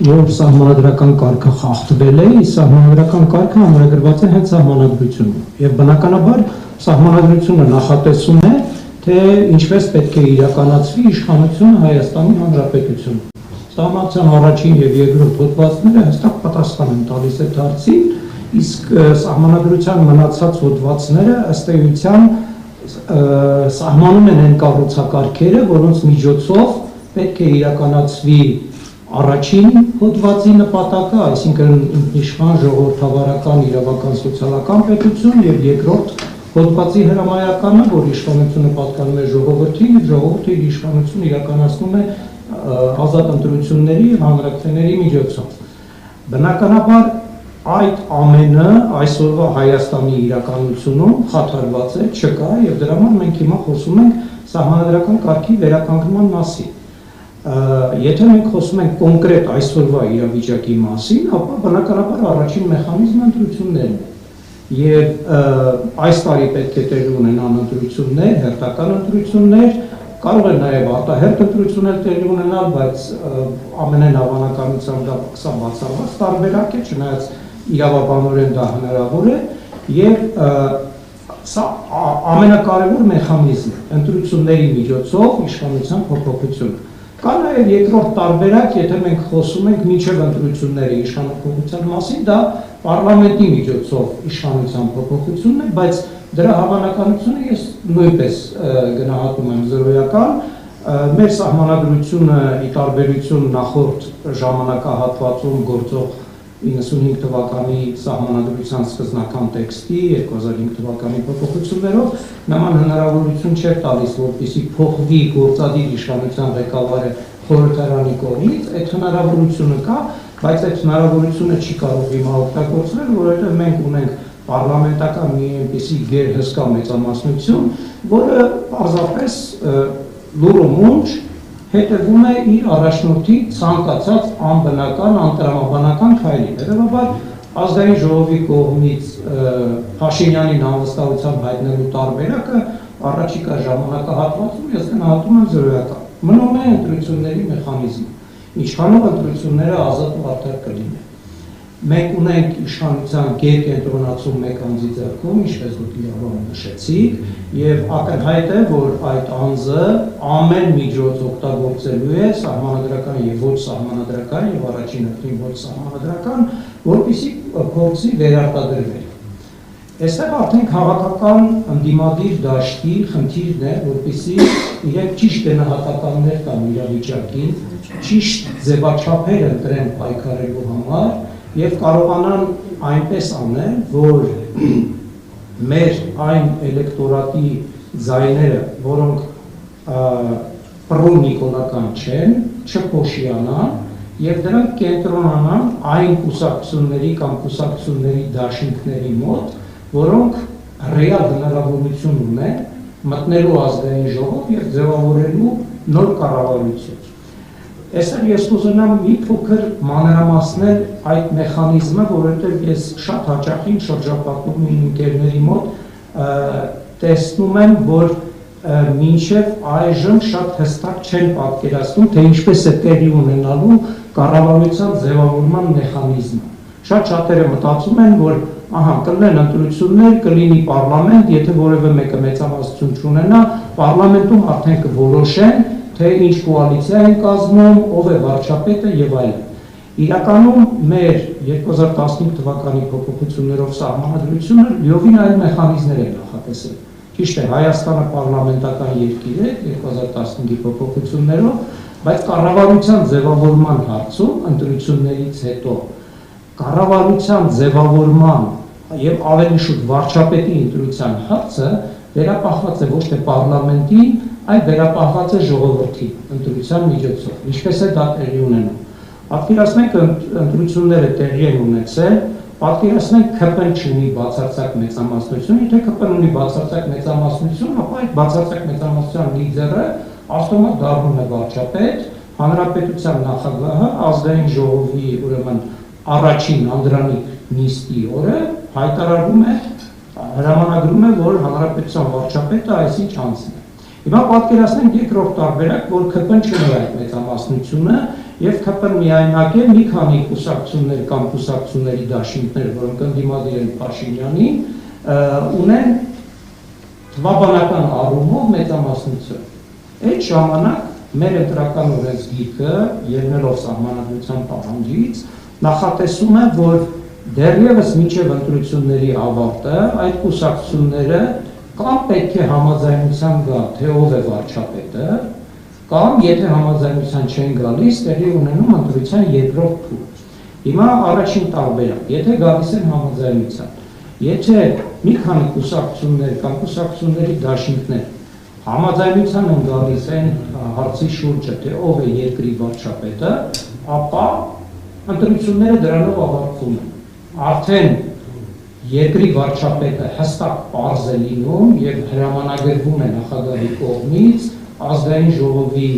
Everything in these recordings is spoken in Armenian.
որ սահմանադրական կարգը խախտվել է, սահմանադրական կարգը ամրագրված է հենց սահմանադրությունում։ Եվ բնականաբար սահմանադրությունը նախատեսում է, թե ինչպես պետք է իրականացվի իշխանությունը Հայաստանի Հանրապետությունում։ Սահմանադրության առաջին եւ երկրորդ հոդվածները հստակ պատասխան են տալիս այդ հարցին, իսկ սահմանադրության մնացած հոդվածները ըստ էության սահմանում են այն կառուցակարգերը, որոնց միջոցով պետք է իրականացվի առաջին հոդվածի նպատակը, այսինքն ինքնիշխան ժողովրդավարական, իրավական, սոցիալական պետություն եւ երկրորդ հոդվածի հրամայականը, որ իշխանությունը պատկանում է ժողովրդին եւ ժողովուրդը իր իշխանությունը իրականացնում է ազատ ընտրությունների եւ հանրաքվեների միջոցով։ Բնականաբար այդ ամենը այսօրվա Հայաստանի իրականությունում խաթարված է, չկա եւ դրա համար մենք հիմա խոսում ենք սահմանադրական կարգի վերականգնման մասին։ Եթե մենք խոսում ենք կոնկրետ այսօրվա իրավիճակի մասին, ապա բնականաբար առաջին մեխանիզմը ընտրություններն է։ Եվ այս տարի պետք է տեղի ունենան ընտրություններ, հերթական ընտրություններ, կարող է նաև արտահերթ ընտրություններ տեղի ունենալ, բայց ամենայն հավանականությամբ դա սա բացառված տարբերակ է, չնայած իրավաբանորեն դա հնարավոր է, եւ սա ամենակարևոր մեխանիզմն է ընտրությունների միջոցով իշխանության փոփոխությունը։ Կա նաև երկրորդ տարբերակ, եթե մենք խոսում ենք մինչև ընտրությունների իշխանափոխության մասին, դա պարլամենտի միջոցով իշխանության փոփոխությունն է, բայց դրա հավանականությունը ես նույնպես գնահատում եմ զրոյական։ Մեր սահմանադրությունը ի տարբերություն նախորդ ժամանակահատվածում գործող 95 թվականի սահմանադրության սկզբնական տեքստի 2005 թվականի փոփոխություններով նման հնարավորություն չէր տալիս, որպեսզի փոխվի գործադիր իշխանության ղեկավարը խորհրդարանի կողմից, այդ հնարավորությունը կա, բայց այդ հնարավորությունը չի կարող հիմա օգտագործվել, որովհետև մենք ունենք պարլամենտական մի այնպիսի գերհսկա մեծամասնություն, որը պարզապես լուր ու մունջ հետևում է իր առաջնորդի ցանկացած անբնական, անտրամաբանական քայլին։ Հետևաբար ազգային ժողովի կողմից Փաշինյանին անվստահությամբ հայտնելու տարբերակը առաջիկա ժամանակահատվածում ես գնահատում եմ զրոյական։ Մնում է ընտրությունների մեխանիզմը, ինչքանով ընտրությունները ազատ ու արդար կլինեն։ Մենք ունենք իշխանության գերկենտրոնացում մեկ անձի ձեռքում, ինչպես դուք իրավաբան նշեցիք, եւ ակնհայտ է, որ այդ անձը ամեն միջոց օգտագործելու է սահմանադրական եւ ոչ սահմանադրական եւ առաջին հերթին ոչ սահմանադրական, որպեսզի փորձի վերարտադրվել։ Այստեղ արդեն քաղաքական ընդդիմադիր դաշտի խնդիրն է, որպեսզի իրենք ճիշտ գնահատականներ տան իրավիճակին, ճիշտ ձևաչափեր ընտրեն պայքարելու համար եւ կարողանան այնպես անել, որ մեր այն էլեկտորատի ձայները, որոնք պրոնիկոլական չեն, չփոշիանան եւ դրանք կենտրոնանան այն կուսակցությունների կամ կուսակցությունների դաշինքների մոտ, որոնք ռեալ հնարավորություն ունեն մտնելու ազգային ժողով եւ ձևավորելու նոր կառավարություն։ Այստեղ ես կուզենամ մի փոքր մանրամասնել այդ մեխանիզմը, որովհետև ես շատ հաճախ իմ շրջապատում իմ ընկերների մոտ տեսնում եմ, որ մինչև այժմ շատ հստակ չեն պատկերացնում, թե ինչպես է տեղի ունենալու կառավարության ձևավորման մեխանիզմը։ Շատ շատերը մտածում են, որ կլինեն ընտրություններ, կլինի պարլամենտ, եթե որևէ մեկը մեծամասնություն չունենա, պարլամենտում արդեն կորոշեն, թե ինչ կոալիցիա են կազմում, ով է վարչապետը եւ այլն։ Իրականում մեր 2015 թվականի փոփոխություններով սահմանադրությունը լիովին այլ մեխանիզմներ է նախատեսել։ Ճիշտ է, Հայաստանը պարլամենտական երկիր է 2015-ի փոփոխություններով, բայց կառավարության ձևավորման հարցում ընտրություններից հետո կառավարության ձևավորման եւ ավելի շուտ վարչապետի ընտրության հարցը վերապահված է ոչ թե պարլամենտի, այլ վերապահված է ժողովրդի ընտրության միջոցով։ Ինչպես է դա տեղի ունենում։ Պատկերացնենք ընտրությունները տեղի են ունեցել, պատկերացնենք ԿՊ-ն չունի բացարձակ մեծամասնություն, եթե ԿՊ-ն ունի բացարձակ մեծամասնություն, ապա այդ բացարձակ մեծամասնության լիդերը ավտոմատ դառնում է վարչապետ, հանրապետության նախագահը, ազգային ժողովի ուրեմն առաջին անդրանիկ նիստի օրը հայտարարում է, հրամանագրում է, որ հանրապետության վարչապետը այսինչ անձն է։ Հիմա պատկերացնենք երկրորդ տարբերակ, որ ԿՊ-ն չունի այդ մեծամասնությունը եւ ԿՊ-ն միայնակ է մի քանի կուսակցություններ կամ կուսակցությունների դաշինքներ, որոնք ընդդիմադիր են Փաշինյանին, ունեն թվաբանական առումով մեծամասնություն։ Այդ ժամանակ մեր ընտրական օրենսգիրքը, ելնելով սահմանադրության պահանջից, նախատեսում է, որ դեռևս մինչև ընտրությունների ավարտը այդ կուսակցությունները կամ պետք է համաձայնության գա, թե ով է վարչապետը, կամ եթե համաձայնության չեն գալիս, տեղի ունենում ընտրության երկրորդ փուլ։ Հիմա առաջին տարբերակ, եթե գալիս են համաձայնության, եթե մի քանի կուսակցություններ կամ կուսակցությունների դաշինքներ համաձայնության են գալիս այն հարցի շուրջը, թե ով է երկրի վարչապետը, ապա ընտրությունները դրանով ավարտվում են։ Արդեն երկրի վարչապետը հստակ պարզ է լինում եւ հրամանագրվում է նախագահի կողմից ազգային ժողովի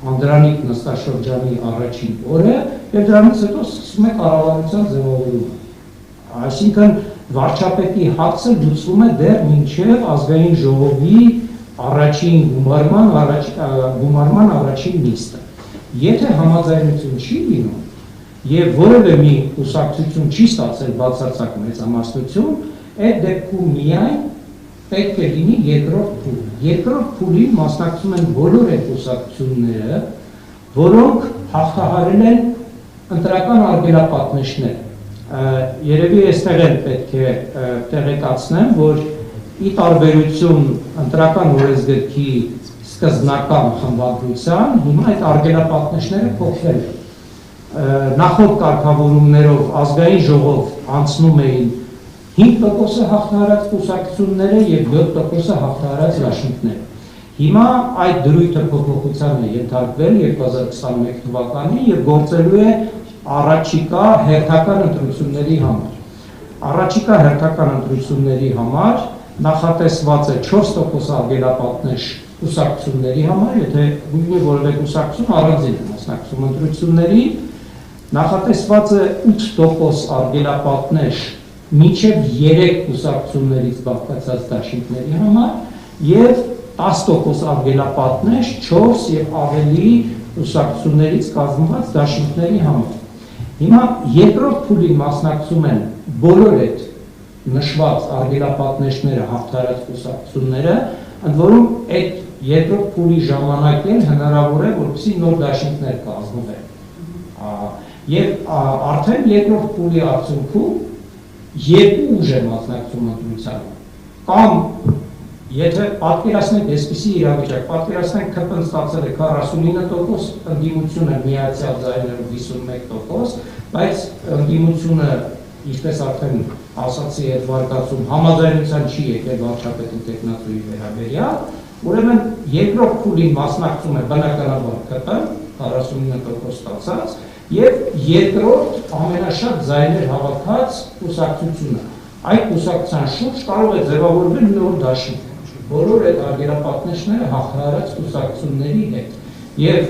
Անդրանիկ նստաշրջանի առաջին օրը եւ դրանից հետո սկսվում է կառավարության ձևավորումը։ Այսինքն վարչապետի հացը լուծվում է դեռ մինչև ազգային ժողովի առաջին գումարման առաջին նիստը։ Եթե համաձայնություն չի լինում եւ որևէ մի կուսակցություն չի ստացել բացարձակ մեծամասնություն, այդ դեպքում միայն պետք է լինի երկրորդ փուլ։ Երկրորդ փուլին մասնակցում են բոլոր այդ կուսակցությունները, որոնք հաղթահարել են ընտրական արգելապատնեշներ։ Երևի այստեղ էլ պետք է տեղեկացնեմ, որ ի տարբերություն ընտրական օրենսգրքի սկզբնական խմբագրության, հիմա այդ արգելապատնեշները փոխվել են։ Նախորդ կարգավորումներով ազգային ժողով անցնում էին 5%-ը հաղթահարած կուսակցությունները եւ 7%-ը հաղթահարած դաշինքները։ Հիմա այդ դրույթը փոփոխության է ենթարկվել 2021 թվականին եւ գործելու է առաջիկա հերթական ընտրությունների համար։ Առաջիկա հերթական ընտրությունների համար նախատեսված է 4% արգելապատնեշ կուսակցությունների համար, եթե որևէ կուսակցություն առանձին է մասնակցում ընտրությունների, նախատեսված է 8% արգելապատնեշ մինչև 3 կուսակցություններից բաղկացած դաշինքների համար եւ 10% արգելապատնեշ 4 եւ ավելի կուսակցություններից կազմված դաշինքների համար։ Հիմա երկրորդ փուլին մասնակցում են բոլոր այդ նշված արգելապատնեշները հաղթահարած կուսակցությունները, ընդ որում այդ երկրորդ փուլի ժամանակ էլ հնարավոր է, որպեսզի նոր դաշինքներ կազմվեն։ Եվ արդեն երկրորդ փուլի արդյունքում երկու ուժ է մասնակցում ընտրությանը։ Կամ եթե պատկերացնենք այսպիսի իրավիճակ, պատկերացնենք ԿՊ-ն ստացել է 49%, ընդդիմությունը միացյալ ձայներով 51%, բայց ընդդիմությունը, ինչպես արդեն ասացի, այդ վարկածում համաձայնության չի եկել վարչապետի տեխնացուի վերաբերյալ, ուրեմն երկրորդ փուլին մասնակցում է բնականաբար ԿՊ-ն 49% ստացած եւ երկրորդ ամենաշատ ձայներ հավաքած կուսակցությունը։ Այդ կուսակցության շուրջ կարող է ձևավորվել նոր դաշինք, բոլոր այդ արգելապատնեշները հաղթահարած կուսակցությունների հետ։ Եվ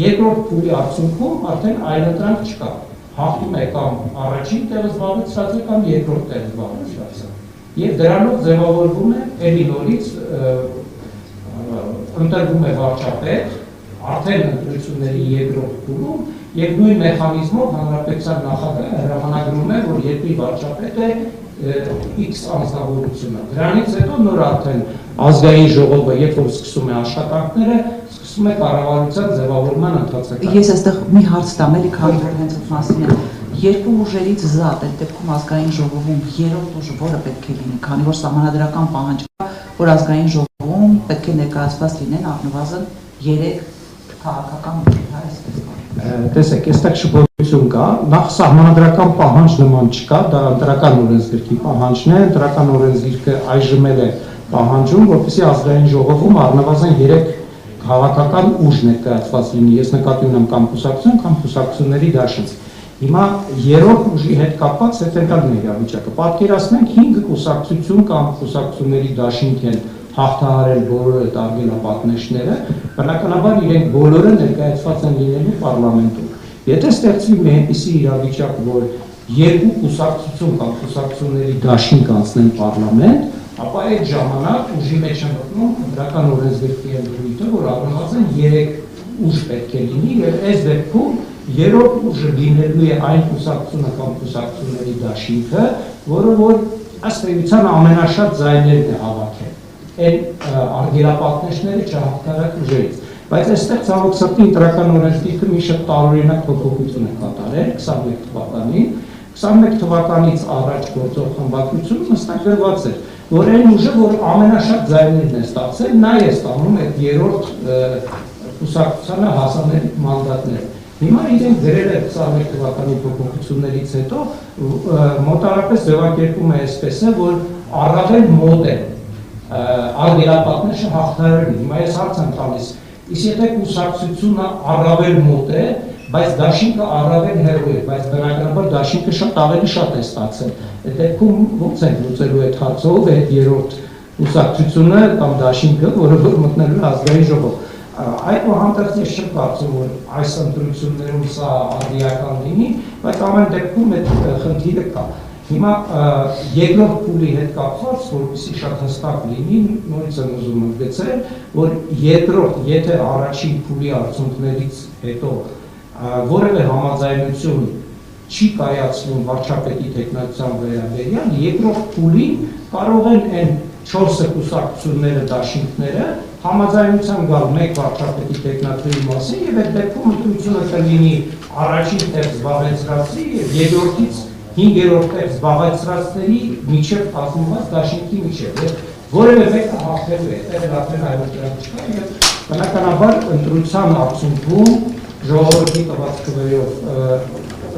երկրորդ փուլի արդյունքում արդեն այլընտրանք չկա։ Հաղթում է կամ առաջին տեղը զբաղեցրած է կամ երկրորդ տեղը զբաղեցրած է։ Եվ դրանով ձևավորվում է էլի նորից ընտրվում է վարչապետ, արդեն ընտրությունների երկրորդ փուլում եւ նույն մեխանիզմով հանրապետության նախագահը հրամանագրում է, որ երկրի վարչապետը X անձնավորությունը։ Դրանից հետո նոր արդեն ազգային ժողովը, երբ որ սկսում է աշխատանքները, սկսում է կառավարության ձևավորման ընթացքը։ Ես այստեղ մի հարց տամ, էլի քանի որ հենց այդ մասին է։ Երկու ուժերից զատ այդ դեպքում ազգային ժողովում երրորդ ուժը որը պետք է լինի, քանի որ սահմանադրական պահանջ կա, որ ազգային ժողովում պետք է ներկայացված լինեն առնվազն 3 քաղաքական ուժեր, այսպես։ Տեսեք, այստեղ շփոթություն կա, նախ սահմանադրական պահանջ նման չկա, դա ընտրական օրենսգրքի պահանջն է, ընտրական օրենսգիրքը այժմ էլ է պահանջում, որպեսզի ազգային ժողովում առնվազն 3 քաղաքական ուժ ներկայացված լինի, ես նկատի ունեմ կամ կուսակցություն, կամ կուսակցությունների դաշինք։ Հիմա երրորդ ուժի հետ կապված հետևյալն է իրավիճակը։ Պատկերացնենք 5 կուսակցություն կամ կուսակցությունների դաշինք են հաղթահարել բոլոր այդ արգելապատնեշները, բնականաբար իրենք բոլորը ներկայացված են լինելու պարլամենտում։ Եթե ստեղծվի մի այնպիսի իրավիճակ, որ երկու կուսակցություն կամ կուսակցությունների դաշինք անցնեն պարլամենտ, ապա այդ ժամանակ ուժի մեջ են մտնում ընտրական օրենսգրքի ընդրույթը, որ առնվազն 3 ուժ պետք է լինի եւ այս դեպքում երրորդ ուժը լինելու է այն կուսակցությունը կամ կուսակցությունների դաշինքը, որը որ ըստ էության ամենաշատ ձայներն է հավաքել այն արգելապատնեշները չհաղթարակ ուժերից։ Բայց այստեղ ցավոք սրտի ընտրական օրենսգիրքը մի շատ տարօրինակ փոփոխություն է կատարել 21 թվականին։ 21 թվականից առաջ գործող խմբակցությունը նստագրված էր, որ այն ուժը, որ ամենաշատ ձայներն է ստացել, նա է ստանում այդ երրորդ կուսակցությանը հասանելի մանդատները։ Հիմա իրենք գրել է 21 թվականի փոփոխություններից հետո մոտարապես ձևակերպում է այսպես է, որ առավել մոտ է արգելապատնեշը հաղթարելին։ Հիմա ես հարց եմ տալիս, իսկ եթե կուսակցությունը առավել մոտ է, բայց դաշինքը առավել հեռու է, բայց բնականաբար դաշինքը շատ ավելի շատ է ստացել։ Այդ դեպքում ո՞նց են լուծելու այդ հարցը, ով է այդ երրորդ կուսակցությունը կամ դաշինքը, որը որ մտնելու է ազգային ժողով։ Այդուհանդերձ ես չեմ կարծում, որ այս ընտրություններում սա արդիական լինի, բայց ամեն դեպքում այդ խնդիրը կա։ Հիմա երկրորդ փուլի հետ կապված, որպեսզի շատ հստակ լինի, նորից եմ ուզում ընդգծել, որ երկրորդ, եթե առաջին փուլի արդյունքներից հետո որևէ համաձայնություն չի կայացվում վարչապետի տեխնացիան վերաբերյալ, երկրորդ փուլին կարող են այն 4 կուսակցությունները դաշինքները համաձայնության գալ մեկ վարչապետի տեխնացիայի մասին եւ այդ դեպքում ընտրությունը կլինի առաջին տեղ զբաղեցրածի եւ երկրորդից 5-րդ տեղ զբաղեցրածների միջև կազմված դաշինքի միջև։ Որևէ մեկը հաղթելու է, դա արդեն այլոց չկա եւ բնականաբար ընտրության արդյունքում ժողովրդի տված քվեով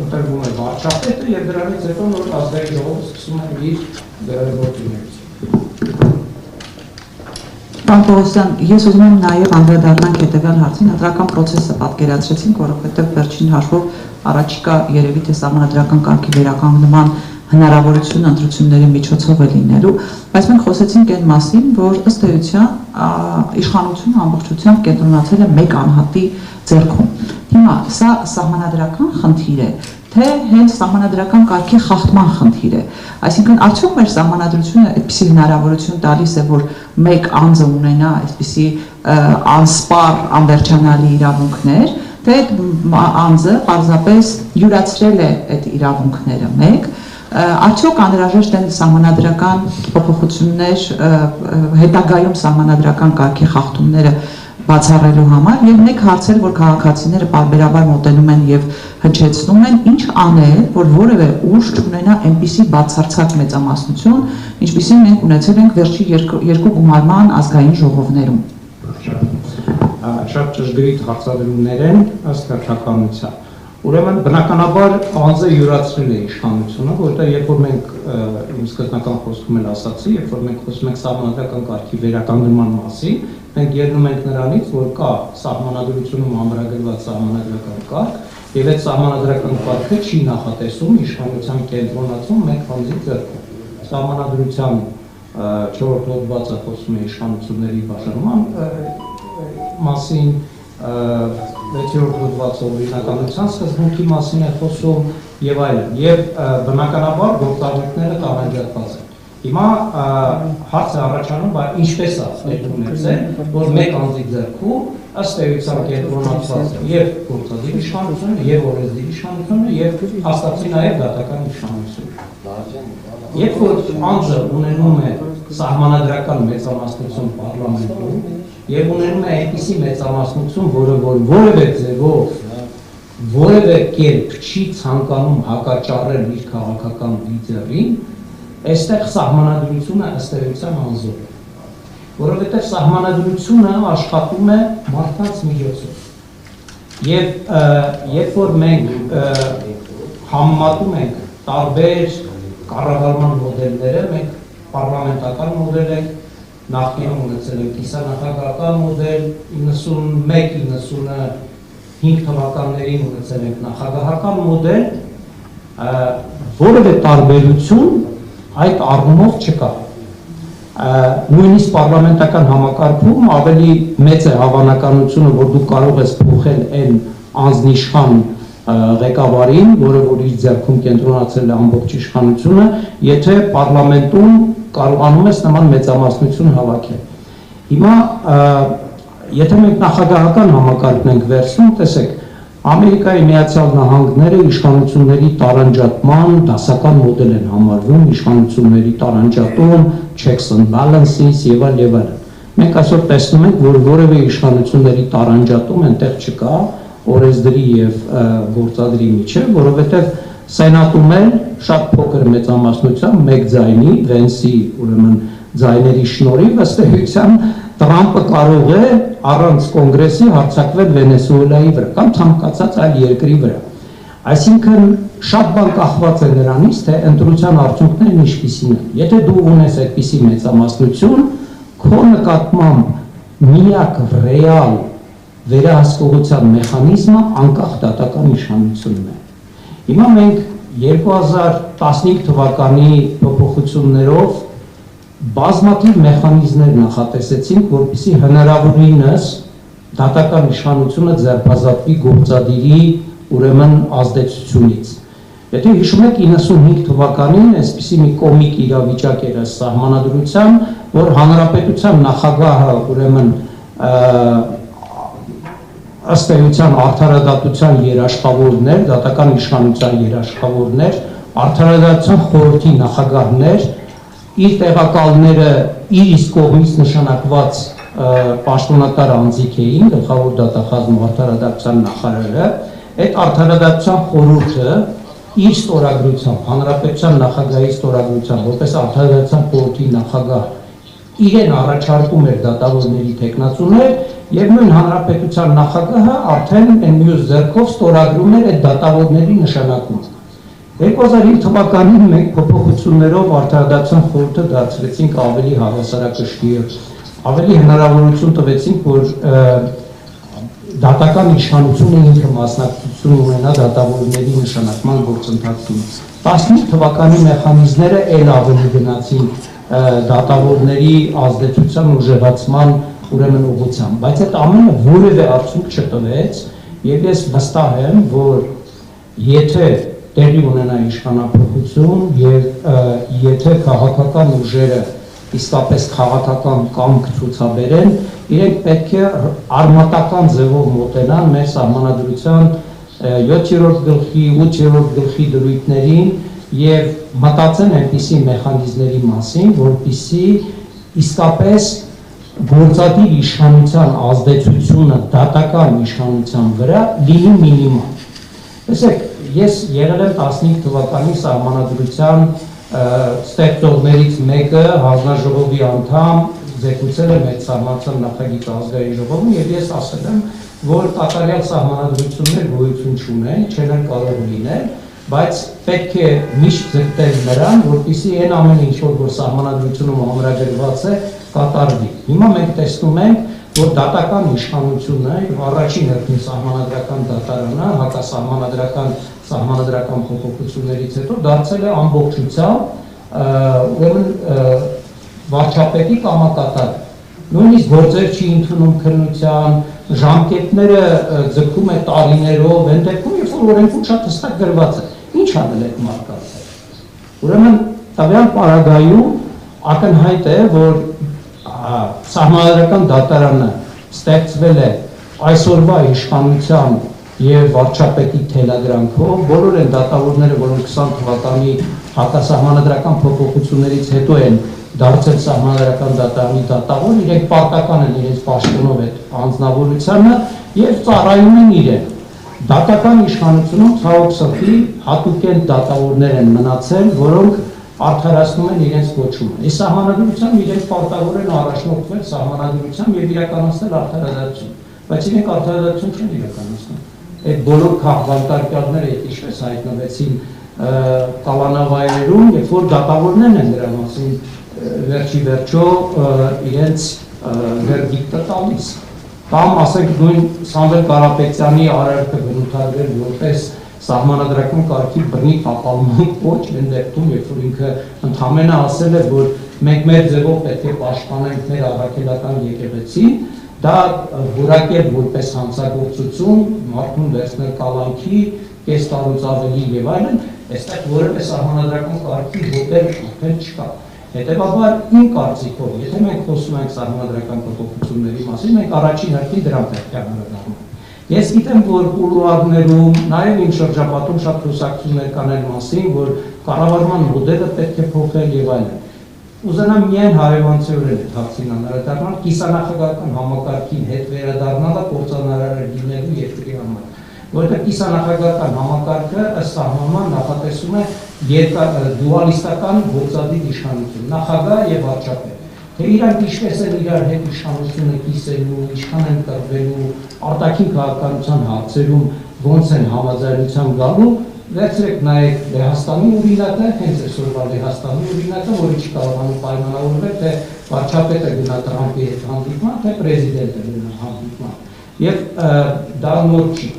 ընտրվում է վարչապետը եւ դրանից հետո նոր ազգային ժողովը սկսում է իր գործունեությունը։ Պարոն Պողոսյան, ես ուզում եմ նաև անդրադառնանք հետևյալ հարցին, ընտրական process-ը պատկերացրեցինք, որովհետև վերջին հաշվով առաջիկա երևի թե սահմանադրական կարգի վերականգնման հնարավորություն ընտրությունների միջոցով է լինելու, բայց մենք խոսեցինք այն մասին, որ ըստ էության իշխանությունը ամբողջությամբ կենտրոնացել է մեկ անհատի ձեռքում։ Հիմա սա սահմանադրական խնդիր է, թե հենց սահմանադրական կարգի խախտման խնդիր է։ Այսինքն արդյոք մեր սահմանադրությունը այդպիսի հնարավորություն տալիս է, որ մեկ անձը ունենա այսպիսի անսպառ անվերջանալի իրավունքներ, թե այդ անձը պարզապես յուրացրել է այդ իրավունքները մեկ, արդյոք անհրաժեշտ են սահմանադրական փոփոխություններ, հետագայում սահմանադրական կարգի խախտումները բացառելու համար եւ մեկ հարցեր, որ քաղաքացիները բարբերաբար մոտենում են եւ հնչեցնում են, ինչ անել, որ որևէ ուժ չունենա այնպիսի բացարձակ մեծամասնություն, ինչպիսին մենք ունեցել ենք վերջի երկու գումարման ազգային ժողովներում։ Շատ ճշգրիտ հարցադրումներ են ըստ հերթականության։ Ուրեմն բնականաբար անձը յուրացրել է իշխանությունը, որտեղ երբ որ մենք իմ սկզբնական խոսքում էլ ասացի, երբ որ մենք խոսում ենք սահմանադրական կարգի վերականգնման մասին, մենք ելնում ենք նրանից, որ կա սահմանադրությունում ամրագրված սահմանադրական կարգ, եւ այդ սահմանադրական կարգը չի նախատեսում իշխանության կենտրոնացում մեկ անձի ձեռքում։ Սահմանադրության 4-րդ հոդվածը խոսում է իշխանությունների բաժանման մասին, 6-րդ հոդվածը օրինականության սկզբունքի մասին է խոսում եւ այլն, եւ բնականաբար գործառույթները տարանջատված են։ Հիմա հարցը առաջանում, բայց ինչպես է պետք ունեցել, որ մեկ անձի ձեռքում ըստ էության կենտրոնացված է եւ գործադիր իշխանությունը, եւ օրենսդիր իշխանությունը, եւ հաստատվի նաեւ դատական իշխանությունը։ Երբ որ անձը ունենում է սահմանադրական մեծամասնություն պարլամենտում եւ ունենում է այնպիսի մեծամասնություն, որը որևէ ձևով որևէ կերպ չի ցանկանում հակաճառել իր քաղաքական լիդերին, այստեղ սահմանադրությունը ըստ էության անզոր է, որովհետև սահմանադրությունը աշխատում է մարդկանց միջոցով։ Եվ երբ որ մենք համեմատում ենք տարբեր կառավարման մոդելները, մենք պարլամենտական մոդել ենք, նախկինում ունեցել ենք կիսանախագահական մոդել, 91-95 թվականներին ունեցել ենք նախագահական մոդել, որևէ տարբերություն այդ առումով չկա։ Նույնիսկ պարլամենտական համակարգում ավելի մեծ է հավանականությունը, որ դու կարող ես փոխել այն անձնիշխան ղեկավարին, որը որ իր ձեռքում կենտրոնացել է ամբողջ իշխանությունը, եթե պարլամենտում կարողանում ես նման մեծամասնություն հավաքել։ Հիմա եթե մենք նախագահական համակարգն ենք վերցնում, տեսեք, Ամերիկայի Միացյալ Նահանգները իշխանությունների տարանջատման դասական մոդել են համարվում, իշխանությունների տարանջատում, checks and balances եւ այլն։ Մենք այսօր տեսնում ենք, որ որևէ իշխանությունների տարանջատում այնտեղ չկա օրենսդրի եւ գործադրի միջեւ, որովհետեւ Սենատում էլ շատ փոքր մեծամասնությամբ մեկ ձայնի, Վենսի ուրեմն ձայների շնորհիվ ըստ էության Տրամպը կարող է առանց կոնգրեսի հարձակվել Վենեսուելայի վրա կամ ցանկացած այլ երկրի վրա։ Այսինքն շատ բան կախված է նրանից, թե ընտրության արդյունքներն ինչպիսին են։ Եթե դու ունես այդպիսի մեծամասնություն, քո նկատմամբ միակ ռեալ վերահսկողության մեխանիզմը անկախ դատական իշխանությունն է։ Հիմա մենք 2015 թվականի փոփոխություններով բազմաթիվ մեխանիզմներ նախատեսեցինք, որպեսզի հնարավորինս դատական իշխանությունը ձերբազատվի գործադիրի ուրեմն ազդեցությունից։ Եթե հիշում եք 95 թվականին այսպիսի մի կոմիկ իրավիճակ էր սահմանադրության, որ հանրապետության նախագահը ուրեմն ըստ էության արդարադատության երաշխավորներ, դատական իշխանության երաշխավորներ, արդարադատության խորհրդի նախագահներ, իր տեղակալները իր իսկ կողմից նշանակված պաշտոնատար անձիկ էին, գլխավոր դատախազն ու արդարադատության նախարարը, այդ արդարադատության խորհուրդը իր ստորագրությամբ, հանրապետության նախագահի ստորագրությամբ, որպես արդարադատության խորհրդի նախագահ, իրեն առաջարկում էր դատավորների թեկնածուներ եւ նույն հանրապետության նախագահը արդեն այն մյուս ձեռքով ստորագրում էր այդ դատավորների նշանակումը։ 2005 թվականին մենք փոփոխություններով արդարադատության խորհուրդը դարձրեցինք ավելի հավասարակշռ, ավելի հնարավորություն տվեցինք, որ դատական իշխանությունը ինքը մասնակցություն ունենա դատավորների նշանակման գործընթացում։ 15 թվականի մեխանիզմները ել ավելի գնացին դատավորների ազդեցության ուժեղացման ուրեմն ուղղությամբ, բայց այդ ամենը որևէ արդյունք չտվեց եւ ես վստահ եմ, որ եթե տեղի ունենա իշխանափոխություն եւ եթե քաղաքական ուժերը իսկապես քաղաքական կամք ցուցաբերեն, իրենք պետք է արմատական ձևով մոտենան մեր սահմանադրության 7-րդ գլխի, 8-րդ գլխի դրույթներին եւ մտածեն այնպիսի մեխանիզմների մասին, որպիսի իսկապես գործադիր իշխանության ազդեցությունը դատական իշխանության վրա լինի մինիմալ։ Տեսեք, ես եղել եմ 15 թվականի սահմանադրության ստեղծողներից մեկը, հանձնաժողովի անդամ, զեկուցել եմ այդ սահմանադրության նախագիծ ազգային ժողովում եւ ես ասել եմ, որ կատարյալ սահմանադրություններ գոյություն չունեն, չեն կարող լինել, բայց պետք է միշտ ձգտել նրան, որպեսզի այն ամենը ինչ որ սահմանադրությունում համարագրված է, կատարվի։ Հիմա մենք տեսնում ենք, որ դատական իշխանությունը եւ առաջին հերթին սահմանադրական դատարանը սահմանադրական փոփոխություններից հետո դարձել է ամբողջությամբ ուրեմն վարչապետի կամակատար։ Նույնիսկ գործեր չի ընդունում քննության, ժամկետները ձգում է տարիներով, այն դեպքում երբ որ օրենքում շատ հստակ գրված է, ինչ անել այդ մարդկանց։ Ուրեմն տվյալ պարագայում ակնհայտ է, որ սահմանադրական դատարանը ստեղծվել է այսօրվա իշխանության եւ վարչապետի թելադրանքով, բոլոր են դատավորները, որոնք 20 թվականի հակասահմանադրական փոփոխություններից հետո են դարձել սահմանադրական դատարանի դատավոր, իրենք պարտական են իրենց պաշտոնով այդ անձնավորությանը եւ ծառայում են իրեն։ Դատական իշխանությունում ցավոք սրտի հատուկեն դատավորներ են մնացել, որոնք արդարացնում են իրենց կոչումը։ Այս սահմանադրությամբ իրենք պարտավոր են առաջնորդվել սահմանադրությամբ եւ իրականացնել արդարադատություն, բայց իրենք արդարադատություն չեն իրականացնում։ Այդ բոլոր քաղաքավարքերները իհարկե հայտնվեցին կալանավայրերում, երբ որ դատավորներն են դրա մասին վերջի վերջո իրենց վերդիկտը տալիս։ Կամ ասենք նույն Սամվել Կարապետյանի արարքը բնութագրել որպես սահմանադրական կարգի բռնի ապահովման կոչ են դեպքում, երբ որ ինքը ընդհանրապես ասել է, որ մենք մեր ձևով պետք է պաշտպանենք մեր առաքելական եկեղեցին, դա որակել որպես հանցագործություն, մարդուն վերցնել կալանքի, կես տարուց ավելի եւ այլն, այստեղ որևէ սահմանադրական կարգի հոդեր արդեն չկա։ Հետևաբար իմ կարծիքով, եթե մենք խոսում ենք սահմանադրական փոփոխությունների մասին, մենք առաջին հերթին դրան պետք է անդրադառնանք։ Ես գիտեմ, որ կուլուարներում, նաև իմ շրջապատում շատ խոսակցություններ կան այն մասին, որ կառավարման մոդելը պետք է փոխել եւ այլն։ Ուզենամ միայն հարևանցիորեն այդ հարցին անդրադառնալ, կիսանախագահական համակարգին հետ վերադառնալը կործանարար է լինելու երկրի համար, որովհետեւ կիսանախագահական համակարգը ըստ սահմանման նախատեսում է դուալիստական գործադիր իշխանություն, նախագահ եւ վարչապետ։ Թե իրանք ինչպես են իրար հետ իշխանությունը կիսելու, ինչքան են տրվելու, արտաքին քաղաքականության հարցերում ոնց են համաձայնության գալու, վերցրեք նայեք Լեհաստանի օրինակը, հենց այսօրվա Լեհաստանի օրինակը, որը չի կարողանում պայմանավորվել, թե վարչապետը գնա Տրամփի հետ հանդիպման, թե պրեզիդենտը գնա հանդիպման։ Եվ դա նոր չի։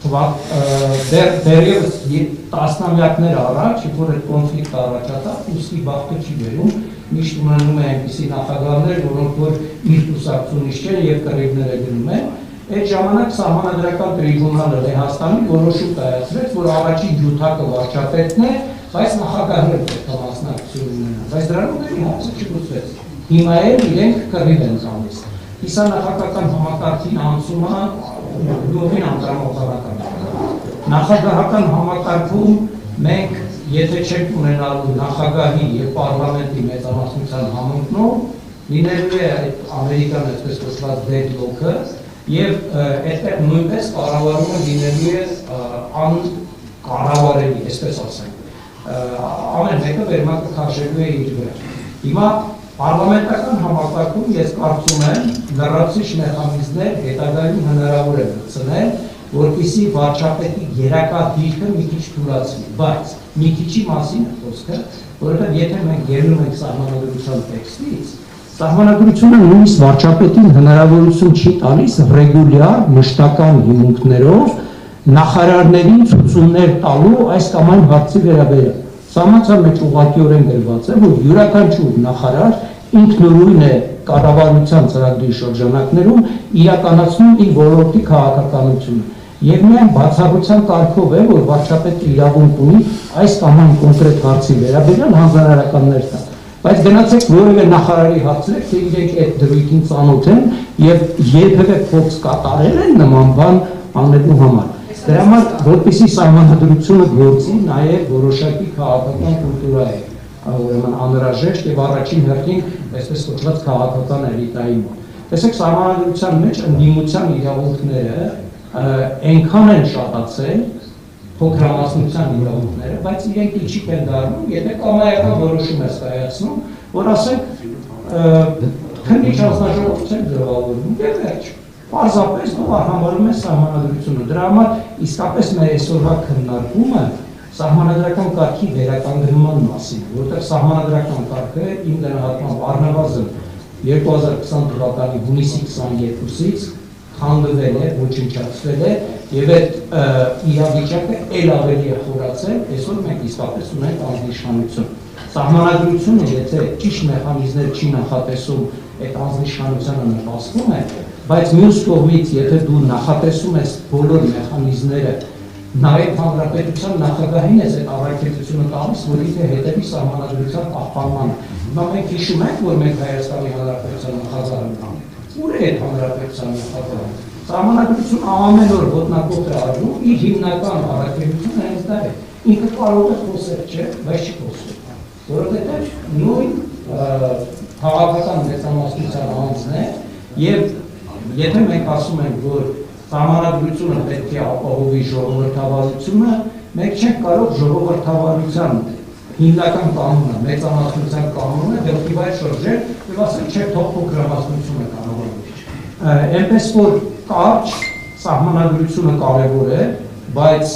2017 դեռևս տասնամյակներ առաջ, որ այդ կոնֆլիկտը առաջացավ, ուստի բախտը չի բերում, միշտ ունենում է այնպիսի նախագահներ, որոնք որ իր կուսակցությունից չեն եւ կռիվներ գնում են։ Այդ ժամանակ սահմանադրական տրիբունալը Լեհաստանի որոշում կայացրեց, որ առաջին ջութակը վարչապետն է, բայց նախագահները պետք է մասնակցություն ունենան։ Բայց դրանով էլ հարցը չլուծվեց։ Հիմա էլ իրենք կռիվ են տալիս։ Կիսանախագահական համակարգին անցումը նույն անդրամոդարական։ Նախագահական համակարգում մենք եթե չենք ունենալու նախագահի եւ պարլամենտի մեծամասնության համընկնող, լինելու է այդ ամերիկան այսպես կոչված deadlock-ը եւ այդտեղ նույնպես կառավարումը լինելու է անկառավարելի, այսպես ասենք։ Ամեն մեկը վերմակը քաշելու է իր վրա։ Հիմա պարլամենտական համակարգում ես կարծում եմ լրացուցիչ մեխանիզմներ հետագայում հնարավոր է մտցնել, որպեսզի վարչապետի գերակա դիրքը մի քիչ թուլացվի, բայց մի քիչի մասին է խոսքը, որովհետև եթե մենք ելնում ենք սահմանադրության տեքստից, սահմանադրությունը նույնիսկ վարչապետին հնարավորություն չի տալիս ռեգուլյար մշտական հիմունքներով նախարարներին ցուցումներ տալու այս կամ այն հարցի վերաբերյալ։ Սահմանության մեջ ուղղակիորեն գրված է, որ յուրաքանչյուր նախարար ինքնուրույն է կառավարության ծրագրի շրջանակներում իրականացնում իր ոլորտի քաղաքականությունը։ Եվ միայն բացառության կարգով է, որ վարչապետը իրավունք ունի այս կամ այն կոնկրետ հարցի վերաբերյալ հանձնարարականներ տալ։ Բայց գնացեք որևէ նախարարի հարցրեք, թե իրենք այդ դրույթին ծանոթ են եւ երբևէ փորձ կատարել են նման բան անելու համար։ Դրա համար, որպեսզի սահմանադրությունը գործի, նաև որոշակի քաղաքական կուլտուրա է, ուրեմն անհրաժեշտ եւ առաջին հերթին, այսպես կոչված քաղաքական էլիտայի մոտ։ Տեսեք, սահմանադրության մեջ ընդդիմության իրավունքները այնքան են շատացել, փոքրամասնության իրավունքները, բայց իրենք ինչի են դառնում, եթե կամայական որոշում ես կայացնում, որ ասենք քննիչ հանձնաժողով չեն ձևավորվում, եւ վերջ։ Պարզապես դու արհամարում ես սահմանադրությունը։ Դրա համար իսկապես մեր այսօրվա քննարկումը սահմանադրական կարգի վերականգնման մասին, որտեղ սահմանադրական կարգը իմ գնահատմամբ առնվազն 2020 թվականի հունիսի 22-ից խանգվել է, ոչնչացվել է եւ այդ իրավիճակը ել ավելի է խորացել, այսօր մենք իսկապես ունենք անձնիշխանություն։ Սահմանադրությունը, եթե ճիշտ մեխանիզմներ չի նախատեսում, այդ անձնիշխանությանը նպաստում է, բայց մյուս կողմից, եթե դու նախատեսում ես բոլոր մեխանիզմները, նաև հանրապետության նախագահին ես այդ առաքելությունը տալիս, որ ինքը հետևի սահմանադրության պահպանմանը։ Հիմա մենք հիշում ենք, որ մենք Հայաստանի Հանրապետության նախագահն ենք։ Ուր է այդ հանրապետության նախագահը։ Սահմանադրությունը ամեն օր ոտնակոտ է արվում, իր հիմնական առաքելությունը հենց դա է։ Ինքը կարող է խոսել, չէ, բայց չի խոսում։ Որովհետև նույն քաղաքական մեծամասնության անձն է եւ եթե մենք ասում ենք, որ սահմանադրությունը պետք է ապահովի ժողովրդավարությունը, մենք չենք կարող ժողովրդավարության հիմնական կանոնը, մեծամասնության կանոնը դեպի վայր շրջել եւ ասել, չէ, թող փոքրամասնությունը կանոնավորի։ Այնպես որ կարճ սահմանադրությունը կարևոր է, բայց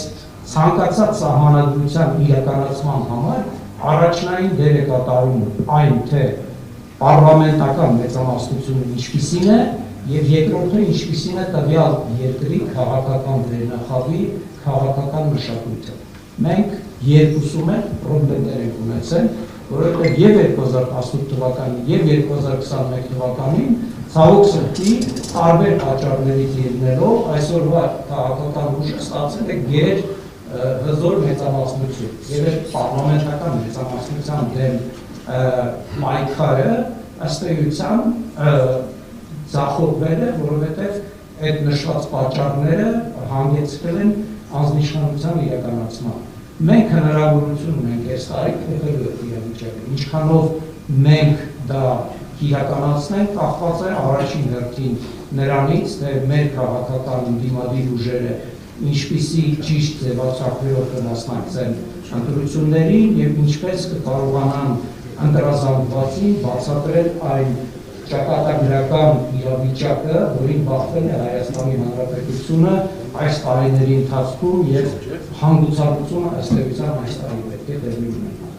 ցանկացած սահմանադրության իրականացման համար առաջնային դեր է կատարում այն, թե պարլամենտական մեծամասնությունը ինչպիսին է եւ երկրորդը ինչպիսին է տվյալ երկրի քաղաքական վերնախավի քաղաքական մշակույթը։ Մենք երկուսում էլ պրոբլեմներ ենք ունեցել, որովհետեւ եւ 2018 թվականին եւ 2021 թվականին ցավոք սրտի տարբեր պատճառներից ելնելով այսօրվա քաղաքական ուժը ստացել է գեր հզոր մեծամասնություն եւ այդ պարլամենտական մեծամասնության դեմ պայքարը ըստ էության ձախողվել է, որովհետեւ այդ նշված պատճառները հանգեցրել են անձնիշխանության իրականացման։ Մենք հնարավորություն ունենք այս տարի փոխելու այդ իրավիճակը, ինչքանով մենք դա իրականացնենք, կախված է առաջին հերթին նրանից, թե մեր քաղաքական ընդդիմադիր ուժերը ինչպիսի ճիշտ ձևաչափերով կմասնակցեն ընտրություններին եւ ինչպես կկարողանան ընտրազանգվածին բացատրել այն ճակատագրական իրավիճակը, որին բախվել է Հայաստանի Հանրապետությունը այս տարիների ընթացքում եւ հանգուցալուծումը ըստ էության այս տարի պետք է դեպի ունենա։